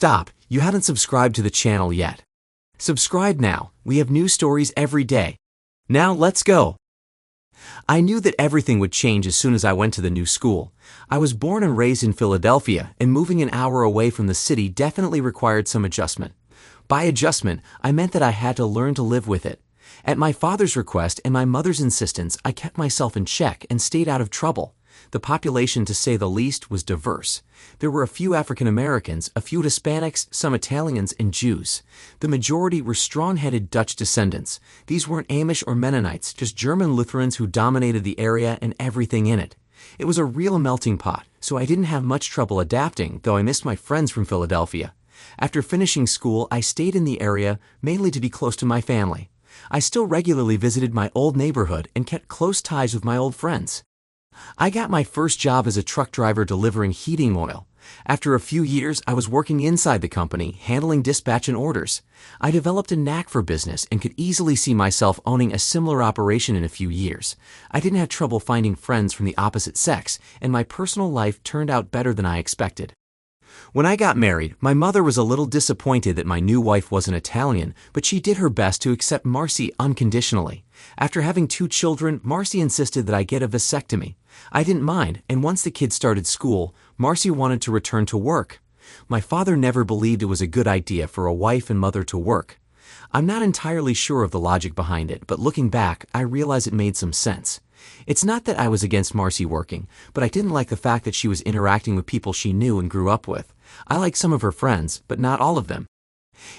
Stop, you haven't subscribed to the channel yet. Subscribe now, we have new stories every day. Now let's go. I knew that everything would change as soon as I went to the new school. I was born and raised in Philadelphia, and moving an hour away from the city definitely required some adjustment. By adjustment, I meant that I had to learn to live with it. At my father's request and my mother's insistence, I kept myself in check and stayed out of trouble. The population, to say the least, was diverse. There were a few African Americans, a few Hispanics, some Italians, and Jews. The majority were strong-headed Dutch descendants. These weren't Amish or Mennonites, just German Lutherans who dominated the area and everything in it. It was a real melting pot, so I didn't have much trouble adapting, though I missed my friends from Philadelphia. After finishing school, I stayed in the area, mainly to be close to my family. I still regularly visited my old neighborhood and kept close ties with my old friends. I got my first job as a truck driver delivering heating oil. After a few years, I was working inside the company, handling dispatch and orders. I developed a knack for business and could easily see myself owning a similar operation in a few years. I didn't have trouble finding friends from the opposite sex, and my personal life turned out better than I expected. When I got married, my mother was a little disappointed that my new wife wasn't Italian, but she did her best to accept Marcy unconditionally. After having 2 children, Marcy insisted that I get a vasectomy. I didn't mind, and once the kids started school, Marcy wanted to return to work. My father never believed it was a good idea for a wife and mother to work. I'm not entirely sure of the logic behind it, but looking back, I realize it made some sense. It's not that I was against Marcy working, but I didn't like the fact that she was interacting with people she knew and grew up with. I liked some of her friends, but not all of them.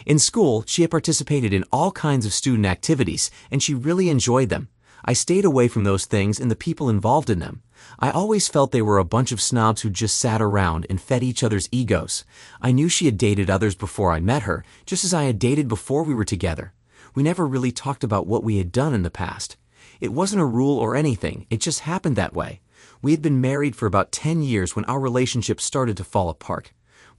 In school, she had participated in all kinds of student activities, and she really enjoyed them. I stayed away from those things and the people involved in them. I always felt they were a bunch of snobs who just sat around and fed each other's egos. I knew she had dated others before I met her, just as I had dated before we were together. We never really talked about what we had done in the past. It wasn't a rule or anything, it just happened that way. We had been married for about 10 years when our relationship started to fall apart.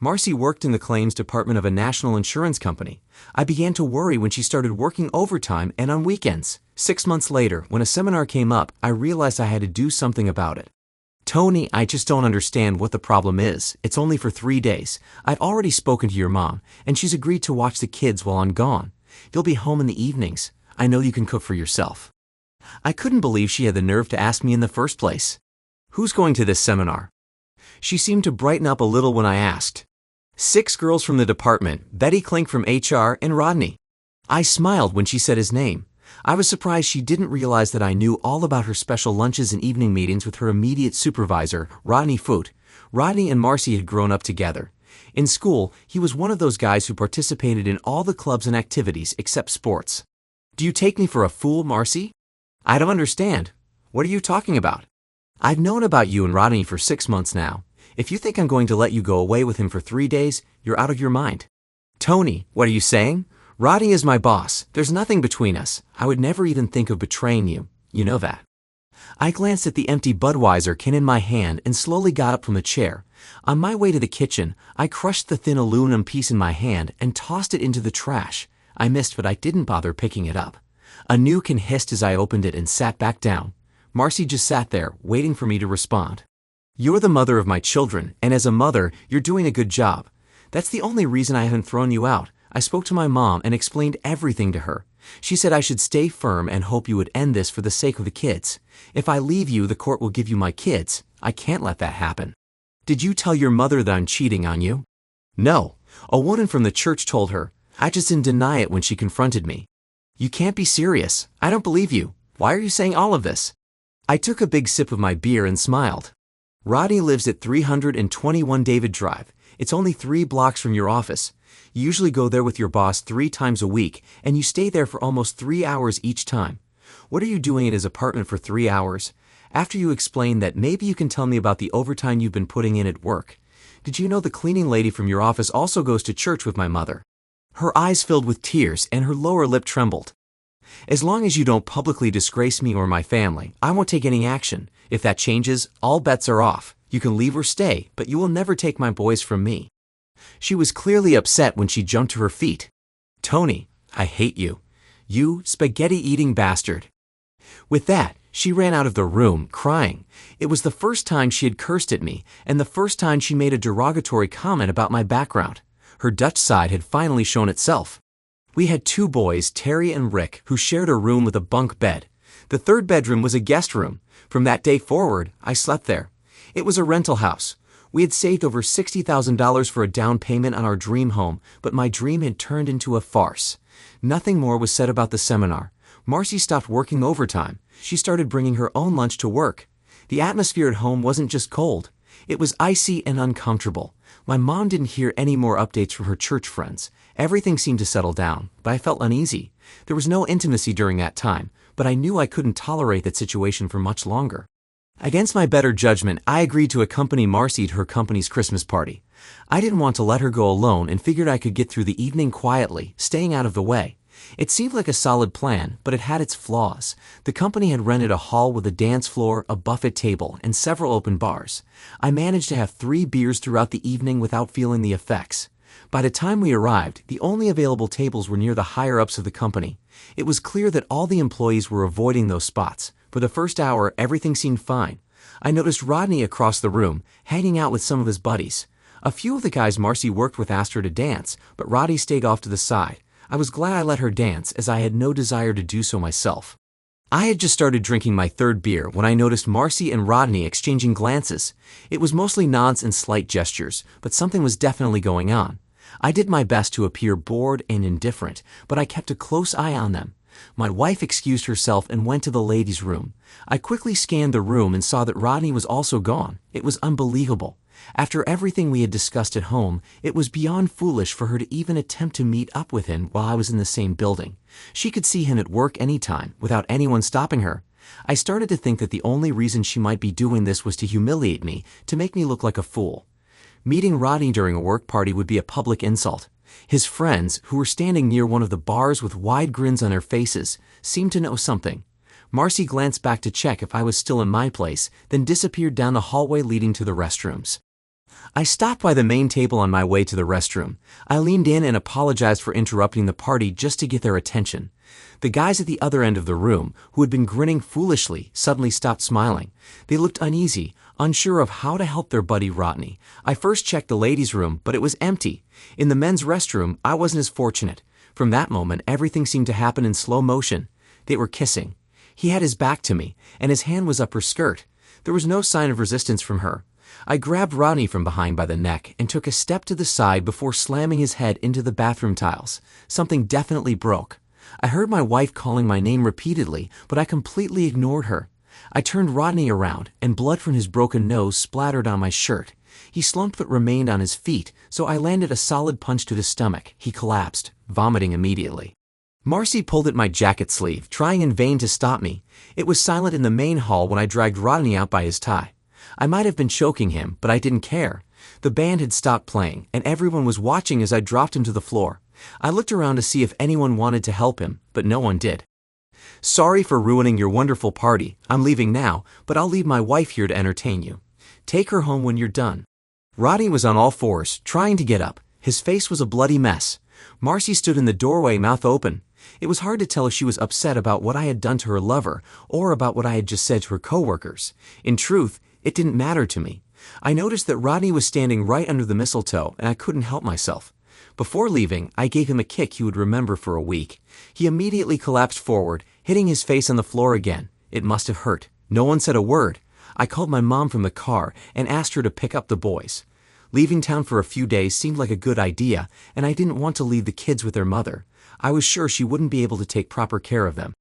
Marcy worked in the claims department of a national insurance company. I began to worry when she started working overtime and on weekends. 6 months later, when a seminar came up, I realized I had to do something about it. Tony, I just don't understand what the problem is. It's only for 3 days. I've already spoken to your mom, and she's agreed to watch the kids while I'm gone. You'll be home in the evenings. I know you can cook for yourself. I couldn't believe she had the nerve to ask me in the first place. Who's going to this seminar? She seemed to brighten up a little when I asked. 6 girls from the department, Betty Klink from HR, and Rodney. I smiled when she said his name. I was surprised she didn't realize that I knew all about her special lunches and evening meetings with her immediate supervisor, Rodney Foote. Rodney and Marcy had grown up together. In school, he was one of those guys who participated in all the clubs and activities except sports. Do you take me for a fool, Marcy? I don't understand. What are you talking about? I've known about you and Rodney for 6 months now. If you think I'm going to let you go away with him for 3 days, you're out of your mind. Tony, what are you saying? Rodney is my boss. There's nothing between us. I would never even think of betraying you. You know that. I glanced at the empty Budweiser can in my hand and slowly got up from the chair. On my way to the kitchen, I crushed the thin aluminum piece in my hand and tossed it into the trash. I missed, but I didn't bother picking it up. A new can hissed as I opened it and sat back down. Marcy just sat there, waiting for me to respond. You're the mother of my children, and as a mother, you're doing a good job. That's the only reason I haven't thrown you out. I spoke to my mom and explained everything to her. She said I should stay firm and hope you would end this for the sake of the kids. If I leave you, the court will give you my kids. I can't let that happen. Did you tell your mother that I'm cheating on you? No. A woman from the church told her. I just didn't deny it when she confronted me. You can't be serious. I don't believe you. Why are you saying all of this? I took a big sip of my beer and smiled. Rodney lives at 321 David Drive. It's only 3 blocks from your office. You usually go there with your boss 3 times a week, and you stay there for almost 3 hours each time. What are you doing at his apartment for 3 hours? After you explain that, maybe you can tell me about the overtime you've been putting in at work. Did you know the cleaning lady from your office also goes to church with my mother? Her eyes filled with tears and her lower lip trembled. As long as you don't publicly disgrace me or my family, I won't take any action. If that changes, all bets are off. You can leave or stay, but you will never take my boys from me. She was clearly upset when she jumped to her feet. Tony, I hate you. You spaghetti-eating bastard. With that, she ran out of the room, crying. It was the first time she had cursed at me, and the first time she made a derogatory comment about my background. Her Dutch side had finally shown itself. We had two boys, Terry and Rick, who shared a room with a bunk bed. The third bedroom was a guest room. From that day forward, I slept there. It was a rental house. We had saved over $60,000 for a down payment on our dream home, but my dream had turned into a farce. Nothing more was said about the seminar. Marcy stopped working overtime. She started bringing her own lunch to work. The atmosphere at home wasn't just cold. It was icy and uncomfortable. My mom didn't hear any more updates from her church friends. Everything seemed to settle down, but I felt uneasy. There was no intimacy during that time, but I knew I couldn't tolerate that situation for much longer. Against my better judgment, I agreed to accompany Marcy to her company's Christmas party. I didn't want to let her go alone and figured I could get through the evening quietly, staying out of the way. It seemed like a solid plan, but it had its flaws. The company had rented a hall with a dance floor, a buffet table, and several open bars. I managed to have 3 beers throughout the evening without feeling the effects. By the time we arrived, the only available tables were near the higher-ups of the company. It was clear that all the employees were avoiding those spots. For the first hour, everything seemed fine. I noticed Rodney across the room, hanging out with some of his buddies. A few of the guys Marcy worked with asked her to dance, but Rodney stayed off to the side. I was glad I let her dance, as I had no desire to do so myself. I had just started drinking my 3rd beer when I noticed Marcy and Rodney exchanging glances. It was mostly nods and slight gestures, but something was definitely going on. I did my best to appear bored and indifferent, but I kept a close eye on them. My wife excused herself and went to the ladies' room. I quickly scanned the room and saw that Rodney was also gone. It was unbelievable. After everything we had discussed at home, it was beyond foolish for her to even attempt to meet up with him while I was in the same building. She could see him at work anytime, without anyone stopping her. I started to think that the only reason she might be doing this was to humiliate me, to make me look like a fool. Meeting Rodney during a work party would be a public insult. His friends, who were standing near one of the bars with wide grins on their faces, seemed to know something. Marcy glanced back to check if I was still in my place, then disappeared down the hallway leading to the restrooms. I stopped by the main table on my way to the restroom. I leaned in and apologized for interrupting the party just to get their attention. The guys at the other end of the room, who had been grinning foolishly, suddenly stopped smiling. They looked uneasy, unsure of how to help their buddy Rodney. I first checked the ladies' room, but it was empty. In the men's restroom, I wasn't as fortunate. From that moment, everything seemed to happen in slow motion. They were kissing. He had his back to me, and his hand was up her skirt. There was no sign of resistance from her. I grabbed Rodney from behind by the neck and took a step to the side before slamming his head into the bathroom tiles. Something definitely broke. I heard my wife calling my name repeatedly, but I completely ignored her. I turned Rodney around, and blood from his broken nose splattered on my shirt. He slumped but remained on his feet, so I landed a solid punch to his stomach. He collapsed, vomiting immediately. Marcy pulled at my jacket sleeve, trying in vain to stop me. It was silent in the main hall when I dragged Rodney out by his tie. I might have been choking him, but I didn't care. The band had stopped playing, and everyone was watching as I dropped him to the floor. I looked around to see if anyone wanted to help him, but no one did. Sorry for ruining your wonderful party. I'm leaving now, but I'll leave my wife here to entertain you. Take her home when you're done. Rodney was on all fours, trying to get up. His face was a bloody mess. Marcy stood in the doorway, mouth open. It was hard to tell if she was upset about what I had done to her lover or about what I had just said to her coworkers. In truth, it didn't matter to me. I noticed that Rodney was standing right under the mistletoe, and I couldn't help myself. Before leaving, I gave him a kick he would remember for a week. He immediately collapsed forward, hitting his face on the floor again. It must have hurt. No one said a word. I called my mom from the car and asked her to pick up the boys. Leaving town for a few days seemed like a good idea, and I didn't want to leave the kids with their mother. I was sure she wouldn't be able to take proper care of them.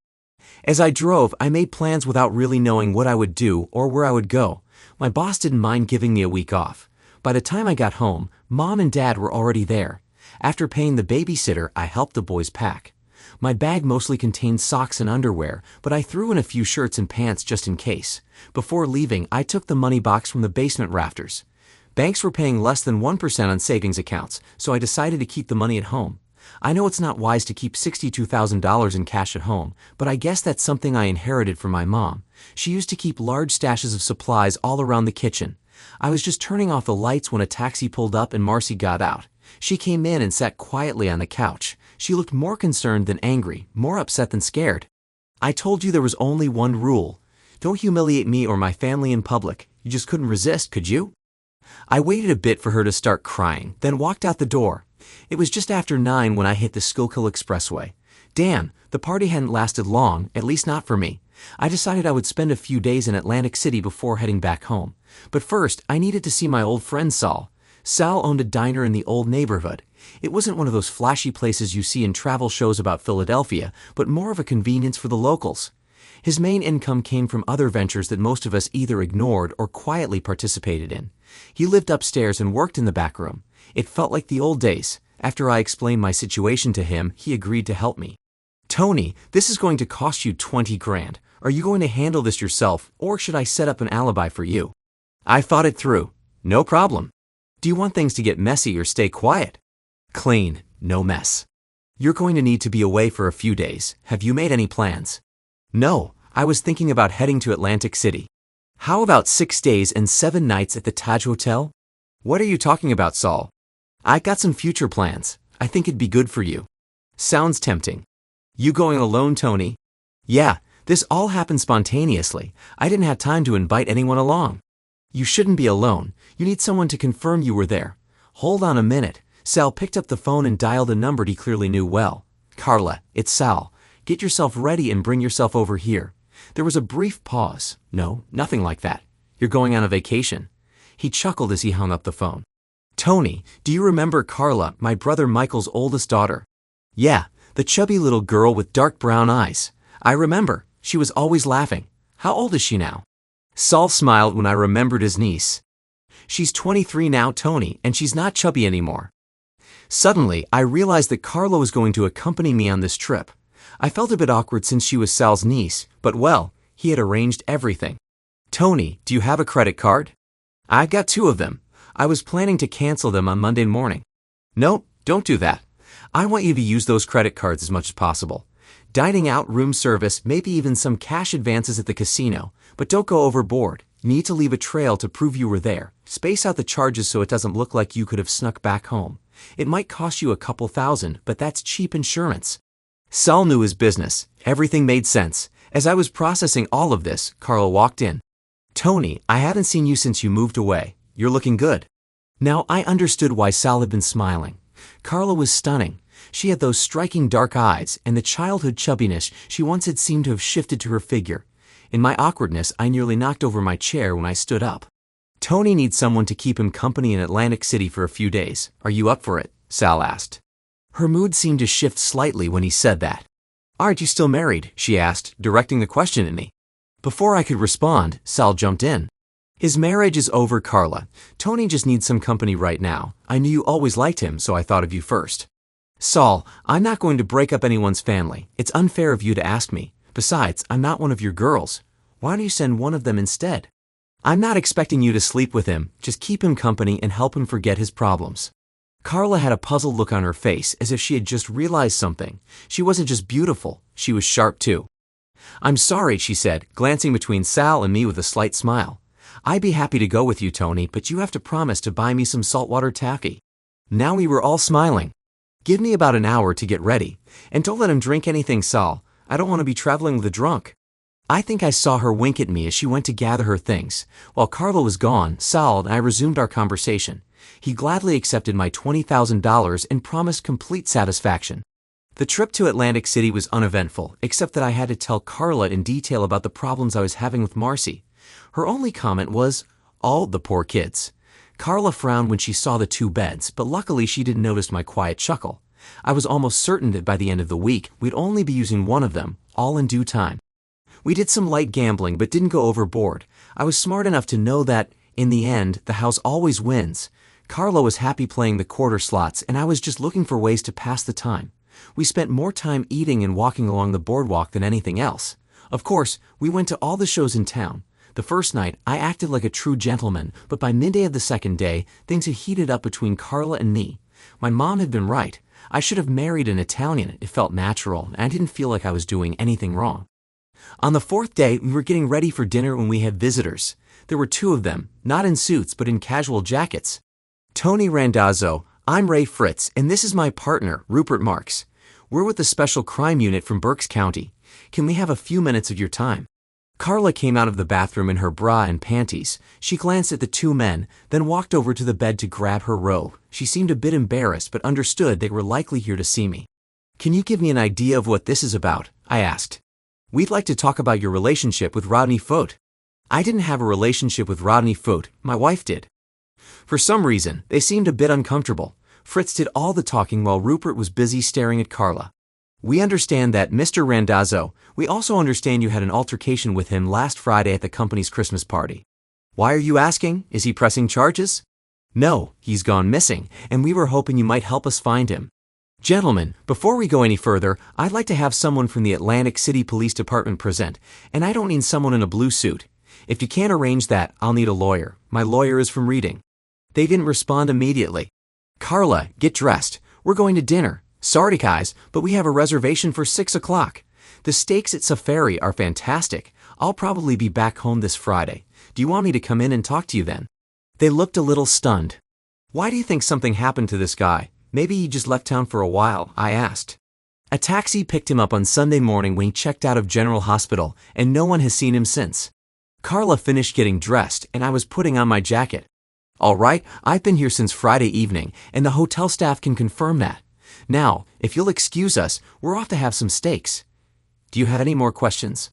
As I drove, I made plans without really knowing what I would do or where I would go. My boss didn't mind giving me a week off. By the time I got home, Mom and Dad were already there. After paying the babysitter, I helped the boys pack. My bag mostly contained socks and underwear, but I threw in a few shirts and pants just in case. Before leaving, I took the money box from the basement rafters. Banks were paying less than 1% on savings accounts, so I decided to keep the money at home. I know it's not wise to keep $62,000 in cash at home, but I guess that's something I inherited from my mom. She used to keep large stashes of supplies all around the kitchen. I was just turning off the lights when a taxi pulled up and Marcy got out. She came in and sat quietly on the couch. She looked more concerned than angry, more upset than scared. I told you there was only one rule. Don't humiliate me or my family in public. You just couldn't resist, could you? I waited a bit for her to start crying, then walked out the door. It was just after 9 when I hit the Schuylkill Expressway. Damn, the party hadn't lasted long, at least not for me. I decided I would spend a few days in Atlantic City before heading back home. But first, I needed to see my old friend Sal. Sal owned a diner in the old neighborhood. It wasn't one of those flashy places you see in travel shows about Philadelphia, but more of a convenience for the locals. His main income came from other ventures that most of us either ignored or quietly participated in. He lived upstairs and worked in the back room. It felt like the old days. After I explained my situation to him, he agreed to help me. Tony, this is going to cost you 20 grand. Are you going to handle this yourself, or should I set up an alibi for you? I thought it through. No problem. Do you want things to get messy or stay quiet? Clean, no mess. You're going to need to be away for a few days. Have you made any plans? No, I was thinking about heading to Atlantic City. How about 6 days and 7 nights at the Taj Hotel? What are you talking about, Saul? I got some future plans. I think it'd be good for you. Sounds tempting. You going alone, Tony? Yeah, this all happened spontaneously. I didn't have time to invite anyone along. You shouldn't be alone. You need someone to confirm you were there. Hold on a minute. Sal picked up the phone and dialed a number he clearly knew well. Carla, it's Sal. Get yourself ready and bring yourself over here. There was a brief pause. No, nothing like that. You're going on a vacation. He chuckled as he hung up the phone. Tony, do you remember Carla, my brother Michael's oldest daughter? Yeah, the chubby little girl with dark brown eyes. I remember. She was always laughing. How old is she now? Saul smiled when I remembered his niece. She's 23 now, Tony, and she's not chubby anymore. Suddenly, I realized that Carla was going to accompany me on this trip. I felt a bit awkward since she was Sal's niece, but well, he had arranged everything. Tony, do you have a credit card? I've got 2 of them. I was planning to cancel them on Monday morning. Nope, don't do that. I want you to use those credit cards as much as possible. Dining out, room service, maybe even some cash advances at the casino. But don't go overboard. You need to leave a trail to prove you were there. Space out the charges so it doesn't look like you could have snuck back home. It might cost you a couple thousand, but that's cheap insurance. Sal knew his business. Everything made sense. As I was processing all of this, Carla walked in. Tony, I haven't seen you since you moved away. You're looking good. Now I understood why Sal had been smiling. Carla was stunning. She had those striking dark eyes, and the childhood chubbiness she once had seemed to have shifted to her figure. In my awkwardness, I nearly knocked over my chair when I stood up. Tony needs someone to keep him company in Atlantic City for a few days. Are you up for it? Sal asked. Her mood seemed to shift slightly when he said that. Aren't you still married? She asked, directing the question at me. Before I could respond, Sal jumped in. His marriage is over, Carla. Tony just needs some company right now. I knew you always liked him, so I thought of you first. Saul, I'm not going to break up anyone's family. It's unfair of you to ask me. Besides, I'm not one of your girls. Why don't you send one of them instead? I'm not expecting you to sleep with him. Just keep him company and help him forget his problems. Carla had a puzzled look on her face, as if she had just realized something. She wasn't just beautiful, she was sharp too. I'm sorry, she said, glancing between Sal and me with a slight smile. I'd be happy to go with you, Tony, but you have to promise to buy me some saltwater taffy. Now we were all smiling. Give me about an hour to get ready. And don't let him drink anything, Sal. I don't want to be traveling with a drunk. I think I saw her wink at me as she went to gather her things. While Carla was gone, Sal and I resumed our conversation. He gladly accepted my $20,000 and promised complete satisfaction. The trip to Atlantic City was uneventful, except that I had to tell Carla in detail about the problems I was having with Marcy. Her only comment was, "Oh, the poor kids." Carla frowned when she saw the 2 beds, but luckily she didn't notice my quiet chuckle. I was almost certain that by the end of the week, we'd only be using one of them, all in due time. We did some light gambling, but didn't go overboard. I was smart enough to know that, in the end, the house always wins. Carla was happy playing the quarter slots, and I was just looking for ways to pass the time. We spent more time eating and walking along the boardwalk than anything else. Of course, we went to all the shows in town. The first night, I acted like a true gentleman, but by midday of the second day, things had heated up between Carla and me. My mom had been right. I should have married an Italian. It felt natural, and I didn't feel like I was doing anything wrong. On the 4th day, we were getting ready for dinner when we had visitors. There were 2 of them, not in suits, but in casual jackets. Tony Randazzo, I'm Ray Fritz, and this is my partner, Rupert Marks. We're with the Special Crime Unit from Berks County. Can we have a few minutes of your time? Carla came out of the bathroom in her bra and panties. She glanced at the two men, then walked over to the bed to grab her robe. She seemed a bit embarrassed but understood they were likely here to see me. "Can you give me an idea of what this is about?" I asked. "We'd like to talk about your relationship with Rodney Foot." I didn't have a relationship with Rodney Foot, my wife did. For some reason, they seemed a bit uncomfortable. Fritz did all the talking while Rupert was busy staring at Carla. "We understand that, Mr. Randazzo. We also understand you had an altercation with him last Friday at the company's Christmas party." "Why are you asking? Is he pressing charges?" "No, he's gone missing, and we were hoping you might help us find him." "Gentlemen, before we go any further, I'd like to have someone from the Atlantic City Police Department present, and I don't need someone in a blue suit. If you can't arrange that, I'll need a lawyer. My lawyer is from Reading." They didn't respond immediately. "Carla, get dressed. We're going to dinner. Sorry guys, but we have a reservation for 6 o'clock. The steaks at Safari are fantastic. I'll probably be back home this Friday. Do you want me to come in and talk to you then?" They looked a little stunned. "Why do you think something happened to this guy? Maybe he just left town for a while," I asked. "A taxi picked him up on Sunday morning when he checked out of General Hospital, and no one has seen him since." Carla finished getting dressed, and I was putting on my jacket. "All right, I've been here since Friday evening, and the hotel staff can confirm that. Now, if you'll excuse us, we're off to have some steaks. Do you have any more questions?"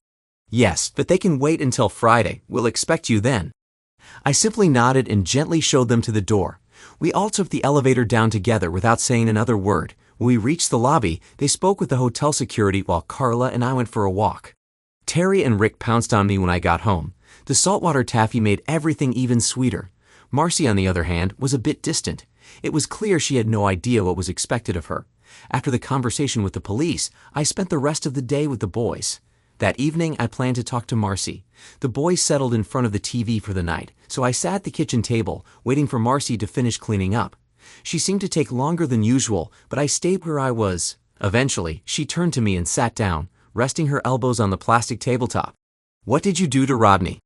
"Yes, but they can wait until Friday. We'll expect you then." I simply nodded and gently showed them to the door. We all took the elevator down together without saying another word. When we reached the lobby, they spoke with the hotel security while Carla and I went for a walk. Terry and Rick pounced on me when I got home. The saltwater taffy made everything even sweeter. Marcy, on the other hand, was a bit distant. It was clear she had no idea what was expected of her. After the conversation with the police, I spent the rest of the day with the boys. That evening, I planned to talk to Marcy. The boys settled in front of the TV for the night, so I sat at the kitchen table, waiting for Marcy to finish cleaning up. She seemed to take longer than usual, but I stayed where I was. Eventually, she turned to me and sat down, resting her elbows on the plastic tabletop. "What did you do to Rodney?"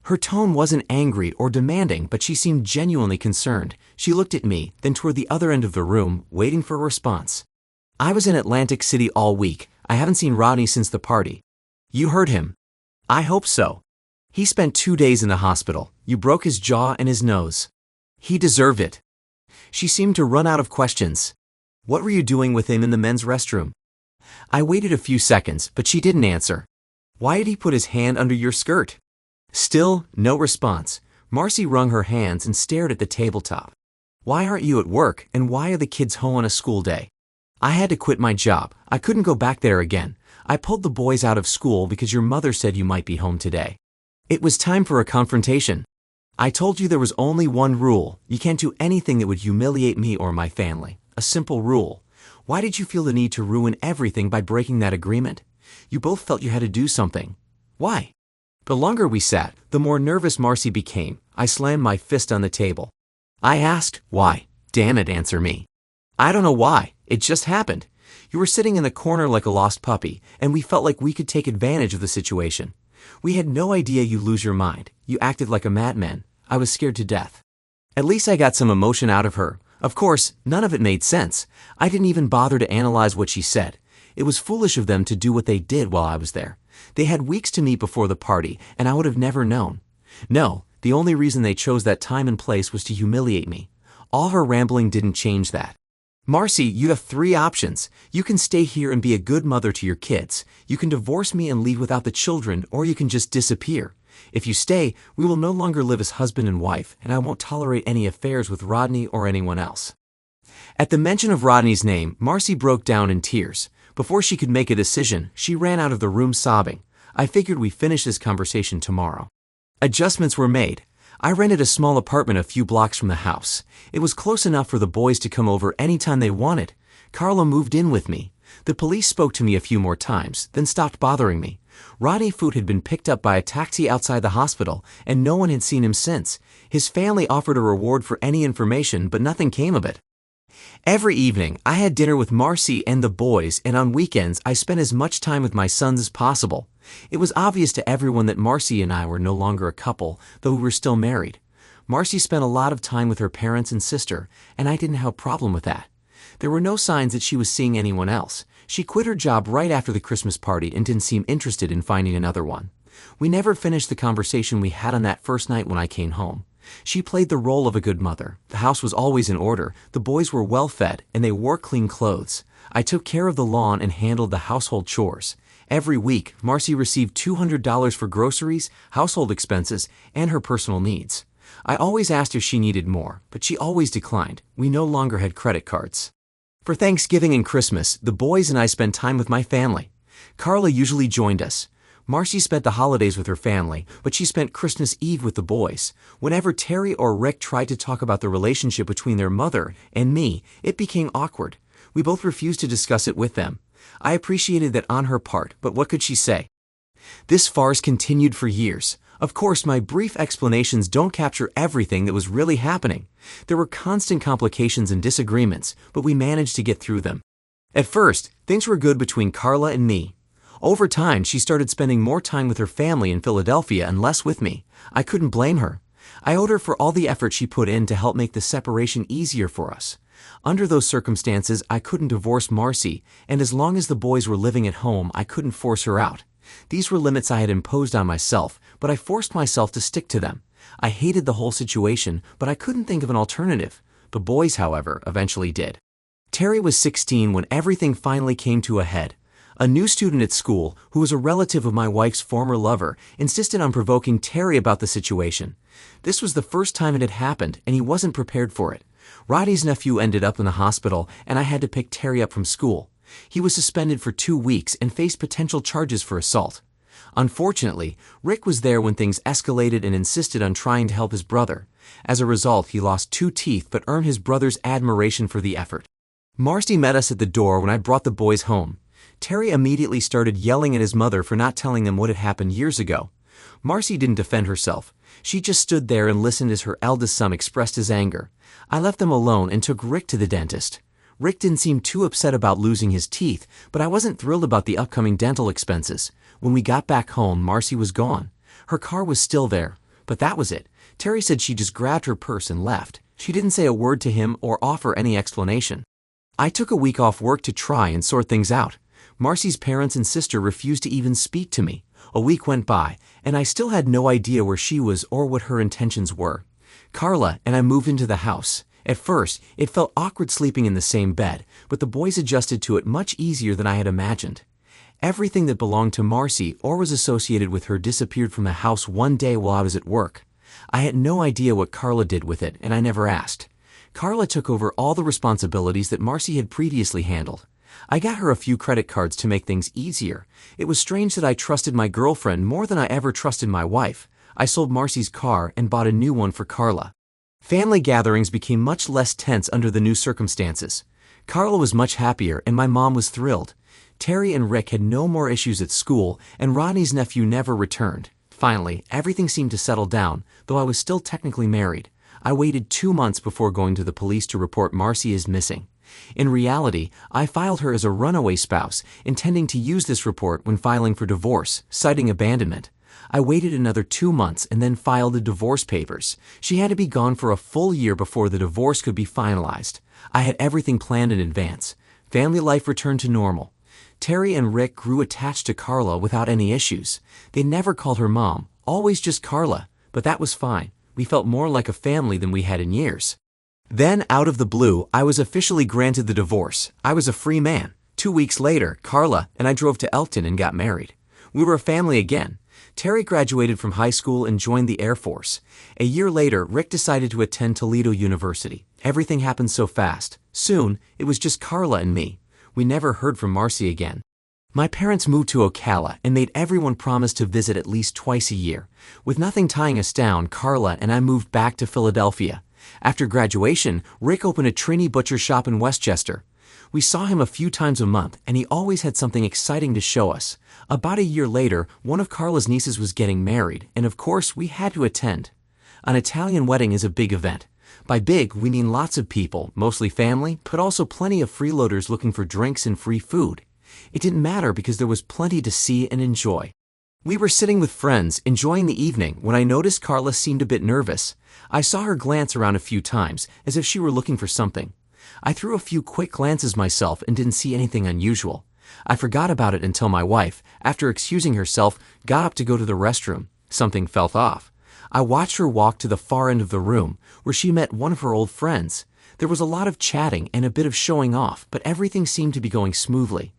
Her tone wasn't angry or demanding, but she seemed genuinely concerned. She looked at me, then toward the other end of the room, waiting for a response. "I was in Atlantic City all week. I haven't seen Rodney since the party." "You hurt him." "I hope so. He spent 2 days in the hospital. You broke his jaw and his nose." "He deserved it." She seemed to run out of questions. "What were you doing with him in the men's restroom?" I waited a few seconds, but she didn't answer. "Why did he put his hand under your skirt?" Still, no response. Marcy wrung her hands and stared at the tabletop. "Why aren't you at work, and why are the kids home on a school day?" "I had to quit my job. I couldn't go back there again. I pulled the boys out of school because your mother said you might be home today." It was time for a confrontation. "I told you there was only one rule. You can't do anything that would humiliate me or my family. A simple rule. Why did you feel the need to ruin everything by breaking that agreement? You both felt you had to do something. Why?" The longer we sat, the more nervous Marcy became. I slammed my fist on the table. I asked, "Why? Damn it, answer me." "I don't know why. It just happened. You were sitting in the corner like a lost puppy, and we felt like we could take advantage of the situation. We had no idea you'd lose your mind. You acted like a madman. I was scared to death." At least I got some emotion out of her. Of course, none of it made sense. I didn't even bother to analyze what she said. It was foolish of them to do what they did while I was there. They had weeks to meet before the party, and I would have never known. No, the only reason they chose that time and place was to humiliate me. All her rambling didn't change that. "Marcy, you have 3 options. You can stay here and be a good mother to your kids. You can divorce me and leave without the children, or you can just disappear. If you stay, we will no longer live as husband and wife, and I won't tolerate any affairs with Rodney or anyone else." At the mention of Rodney's name, Marcy broke down in tears. Before she could make a decision, she ran out of the room sobbing. I figured we'd finish this conversation tomorrow. Adjustments were made. I rented a small apartment a few blocks from the house. It was close enough for the boys to come over anytime they wanted. Carla moved in with me. The police spoke to me a few more times, then stopped bothering me. Rodney Foot had been picked up by a taxi outside the hospital, and no one had seen him since. His family offered a reward for any information, but nothing came of it. Every evening, I had dinner with Marcy and the boys, and on weekends, I spent as much time with my sons as possible. It was obvious to everyone that Marcy and I were no longer a couple, though we were still married. Marcy spent a lot of time with her parents and sister, and I didn't have a problem with that. There were no signs that she was seeing anyone else. She quit her job right after the Christmas party and didn't seem interested in finding another one. We never finished the conversation we had on that first night when I came home. She played the role of a good mother. The house was always in order, the boys were well fed, and they wore clean clothes. I took care of the lawn and handled the household chores. Every week, Marcy received $200 for groceries, household expenses, and her personal needs. I always asked if she needed more, but she always declined. We no longer had credit cards. For Thanksgiving and Christmas, the boys and I spent time with my family. Carla usually joined us. Marcy spent the holidays with her family, but she spent Christmas Eve with the boys. Whenever Terry or Rick tried to talk about the relationship between their mother and me, it became awkward. We both refused to discuss it with them. I appreciated that on her part, but what could she say? This farce continued for years. Of course, my brief explanations don't capture everything that was really happening. There were constant complications and disagreements, but we managed to get through them. At first, things were good between Carla and me. Over time, she started spending more time with her family in Philadelphia and less with me. I couldn't blame her. I owed her for all the effort she put in to help make the separation easier for us. Under those circumstances, I couldn't divorce Marcy, and as long as the boys were living at home, I couldn't force her out. These were limits I had imposed on myself, but I forced myself to stick to them. I hated the whole situation, but I couldn't think of an alternative. The boys, however, eventually did. Terry was 16 when everything finally came to a head. A new student at school, who was a relative of my wife's former lover, insisted on provoking Terry about the situation. This was the first time it had happened, and he wasn't prepared for it. Roddy's nephew ended up in the hospital, and I had to pick Terry up from school. He was suspended for 2 weeks and faced potential charges for assault. Unfortunately, Rick was there when things escalated and insisted on trying to help his brother. As a result, he lost 2 teeth but earned his brother's admiration for the effort. Marcy met us at the door when I brought the boys home. Terry immediately started yelling at his mother for not telling them what had happened years ago. Marcy didn't defend herself. She just stood there and listened as her eldest son expressed his anger. I left them alone and took Rick to the dentist. Rick didn't seem too upset about losing his teeth, but I wasn't thrilled about the upcoming dental expenses. When we got back home, Marcy was gone. Her car was still there, but that was it. Terry said she just grabbed her purse and left. She didn't say a word to him or offer any explanation. I took a week off work to try and sort things out. Marcy's parents and sister refused to even speak to me. A week went by, and I still had no idea where she was or what her intentions were. Carla and I moved into the house. At first, it felt awkward sleeping in the same bed, but the boys adjusted to it much easier than I had imagined. Everything that belonged to Marcy or was associated with her disappeared from the house one day while I was at work. I had no idea what Carla did with it, and I never asked. Carla took over all the responsibilities that Marcy had previously handled. I got her a few credit cards to make things easier. It was strange that I trusted my girlfriend more than I ever trusted my wife. I sold Marcy's car and bought a new one for Carla. Family gatherings became much less tense under the new circumstances. Carla was much happier and my mom was thrilled. Terry and Rick had no more issues at school and Rodney's nephew never returned. Finally, everything seemed to settle down, though I was still technically married. I waited 2 months before going to the police to report Marcy as missing. In reality, I filed her as a runaway spouse, intending to use this report when filing for divorce, citing abandonment. I waited another 2 months and then filed the divorce papers. She had to be gone for a full year before the divorce could be finalized. I had everything planned in advance. Family life returned to normal. Terry and Rick grew attached to Carla without any issues. They never called her mom, always just Carla, but that was fine. We felt more like a family than we had in years. Then, out of the blue, I was officially granted the divorce. I was a free man. 2 weeks later, Carla and I drove to Elkton and got married. We were a family again. Terry graduated from high school and joined the Air Force. A year later, Rick decided to attend Toledo University. Everything happened so fast. Soon, it was just Carla and me. We never heard from Marcy again. My parents moved to Ocala and made everyone promise to visit at least twice a year. With nothing tying us down, Carla and I moved back to Philadelphia. After graduation, Rick opened a Trini butcher shop in Westchester. We saw him a few times a month, and he always had something exciting to show us. About a year later, one of Carla's nieces was getting married, and of course, we had to attend. An Italian wedding is a big event. By big, we mean lots of people, mostly family, but also plenty of freeloaders looking for drinks and free food. It didn't matter because there was plenty to see and enjoy. We were sitting with friends, enjoying the evening, when I noticed Carla seemed a bit nervous. I saw her glance around a few times, as if she were looking for something. I threw a few quick glances myself and didn't see anything unusual. I forgot about it until my wife, after excusing herself, got up to go to the restroom. Something felt off. I watched her walk to the far end of the room, where she met one of her old friends. There was a lot of chatting and a bit of showing off, but everything seemed to be going smoothly.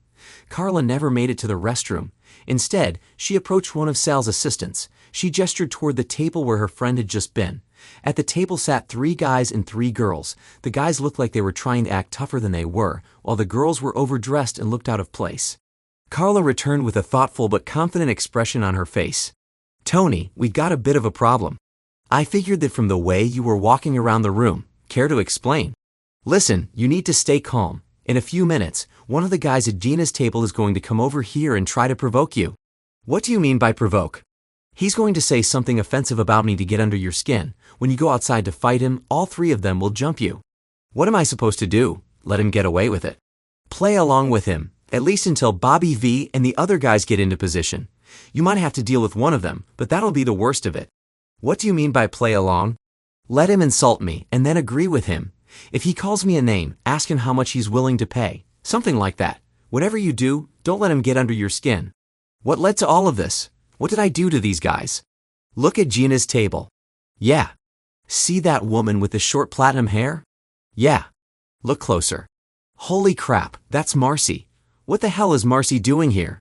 Carla never made it to the restroom. Instead, she approached one of Sal's assistants. She gestured toward the table where her friend had just been. At the table sat 3 guys and 3 girls. The guys looked like they were trying to act tougher than they were, while the girls were overdressed and looked out of place. Carla returned with a thoughtful but confident expression on her face. "Tony, we've got a bit of a problem. I figured that from the way you were walking around the room. Care to explain?" "Listen, you need to stay calm. In a few minutes, one of the guys at Gina's table is going to come over here and try to provoke you." "What do you mean by provoke?" "He's going to say something offensive about me to get under your skin. When you go outside to fight him, all 3 of them will jump you." "What am I supposed to do? Let him get away with it?" "Play along with him, at least until Bobby V and the other guys get into position. You might have to deal with one of them, but that'll be the worst of it." "What do you mean by play along?" "Let him insult me, and then agree with him. If he calls me a name, ask him how much he's willing to pay. Something like that. Whatever you do, don't let him get under your skin." "What led to all of this? What did I do to these guys?" "Look at Gina's table." "Yeah." "See that woman with the short platinum hair?" "Yeah." "Look closer." "Holy crap, that's Marcy. What the hell is Marcy doing here?"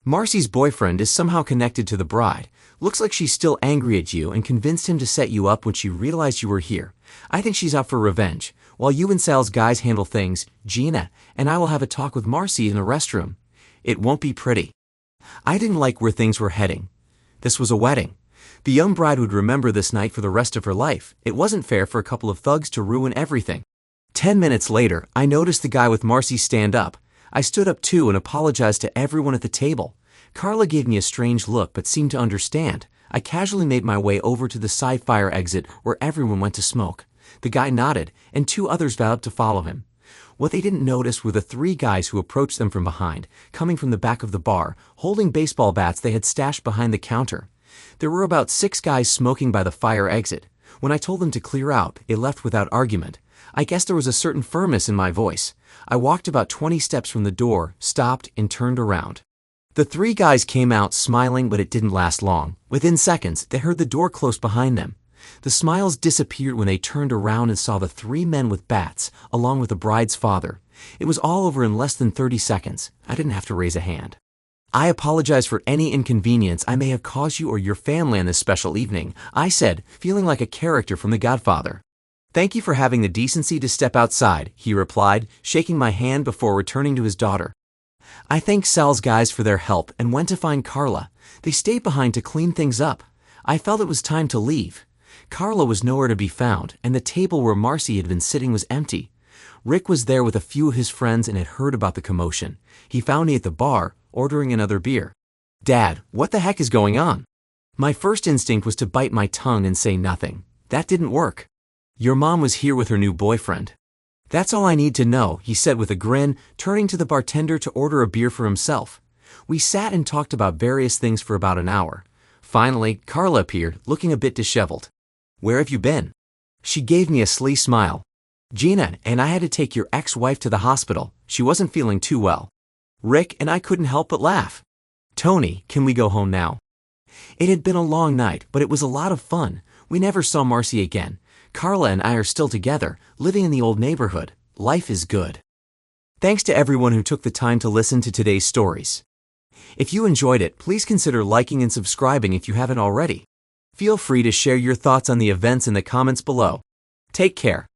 "Marcy's boyfriend is somehow connected to the bride. Looks like she's still angry at you and convinced him to set you up when she realized you were here. I think she's out for revenge. While you and Sal's guys handle things, Gina and I will have a talk with Marcy in the restroom. It won't be pretty." I didn't like where things were heading. This was a wedding. The young bride would remember this night for the rest of her life. It wasn't fair for a couple of thugs to ruin everything. 10 minutes later, I noticed the guy with Marcy stand up. I stood up too and apologized to everyone at the table. Carla gave me a strange look but seemed to understand. I casually made my way over to the side fire exit where everyone went to smoke. The guy nodded, and 2 others vowed to follow him. What they didn't notice were the 3 guys who approached them from behind, coming from the back of the bar, holding baseball bats they had stashed behind the counter. There were about 6 guys smoking by the fire exit. When I told them to clear out, they left without argument. I guess there was a certain firmness in my voice. I walked about 20 steps from the door, stopped, and turned around. The 3 guys came out smiling, but it didn't last long. Within seconds, they heard the door close behind them. The smiles disappeared when they turned around and saw the 3 men with bats, along with the bride's father. It was all over in less than 30 seconds. I didn't have to raise a hand. "I apologize for any inconvenience I may have caused you or your family on this special evening," I said, feeling like a character from The Godfather. "Thank you for having the decency to step outside," he replied, shaking my hand before returning to his daughter. I thanked Sal's guys for their help and went to find Carla. They stayed behind to clean things up. I felt it was time to leave. Carla was nowhere to be found, and the table where Marcy had been sitting was empty. Rick was there with a few of his friends and had heard about the commotion. He found me at the bar, ordering another beer. "Dad, what the heck is going on?" My first instinct was to bite my tongue and say nothing. That didn't work. "Your mom was here with her new boyfriend." "That's all I need to know," he said with a grin, turning to the bartender to order a beer for himself. We sat and talked about various things for about an hour. Finally, Carla appeared, looking a bit disheveled. "Where have you been?" She gave me a sly smile. "Gina and I had to take your ex-wife to the hospital. She wasn't feeling too well." Rick and I couldn't help but laugh. "Tony, can we go home now?" It had been a long night, but it was a lot of fun. We never saw Marcy again. Carla and I are still together, living in the old neighborhood. Life is good. Thanks to everyone who took the time to listen to today's stories. If you enjoyed it, please consider liking and subscribing if you haven't already. Feel free to share your thoughts on the events in the comments below. Take care.